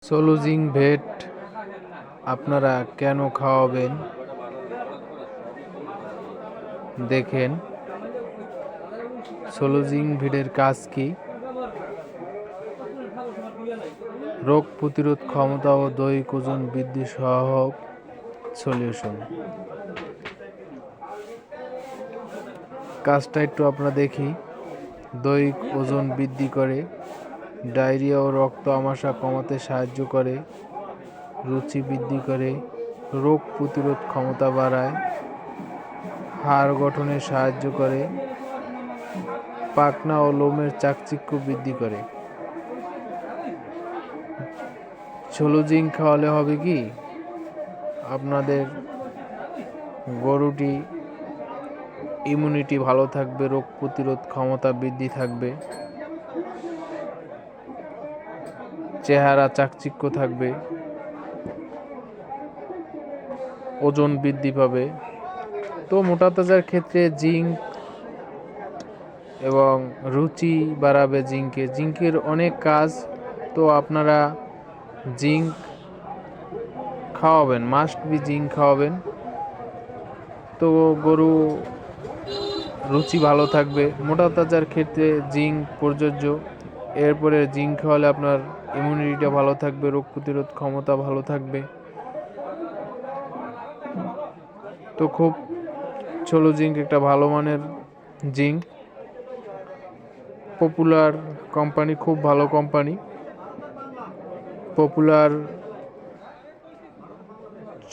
সোলুজিং ভেট আপনারা কেন খাওয়াবেন? দেখেন, সোলুজিং ভিডের কাজ কি? রোগ প্রতিরোধ ক্ষমতা ও দৈহিক ওজন বৃদ্ধি সহায়ক সলিউশন। কাজটা একটু আমরা দেখি। দৈহিক ওজন বৃদ্ধি করে, ডায়রিয়া ও রক্ত আমাশা কমাতে সাহায্য করে, রুচি বৃদ্ধি করে, রোগ প্রতিরোধ ক্ষমতা বাড়ায়, হাড় গঠনে সাহায্য করে, পাখনা ও লোমের চাকচিক্য বৃদ্ধি করে। সোলুজিং খাওয়ালে হবে কি, আপনাদের গরুটি ইমিউনিটি ভালো থাকবে, রোগ প্রতিরোধ ক্ষমতা বৃদ্ধি থাকবে, চেহারা চাকচিক্য থাকবে, ওজন বৃদ্ধি পাবে। তো মোটা তাজার ক্ষেত্রে জিঙ্ক এবং রুচি বাড়াবে জিঙ্কের অনেক কাজ। তো আপনারা জিঙ্ক খাওয়াবেন, মাস্ট বি জিঙ্ক খাওয়াবেন। তো গরু রুচি ভালো থাকবে। মোটা তাজার ক্ষেত্রে জিঙ্ক প্রযোজ্য। এরপরে জিঙ্ক খাওয়ালে আপনার ইমিউনিটিটা ভালো থাকবে, রোগ প্রতিরোধ ক্ষমতা ভালো থাকবে। তো খুব সোলুজিঙ্ক একটা ভালো মানের জিঙ্ক, পপুলার কোম্পানি, খুব ভালো কোম্পানি। পপুলার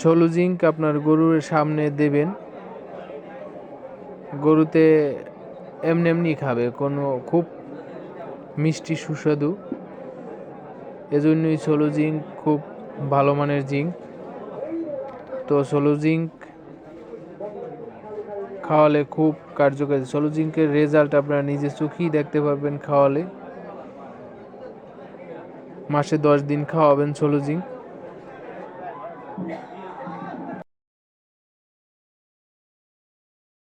সোলুজিঙ্ক আপনার গরুর সামনে দেবেন, গরুতে এমনি খাবে, কোনো খুব মিষ্টি সুস্বাদু। এজন্যই সোলুজিঙ্ক খুব ভালো মানের জিঙ্ক। তো সোলুজিঙ্ক খাওয়ালে খুব কার্যকারী। সোলুজিঙ্কের রেজাল্ট আপনারা নিজে চোখেই দেখতে পারবেন খাওয়ালে। মাসে 10 দিন খাওয়াবেন সোলুজিঙ্ক।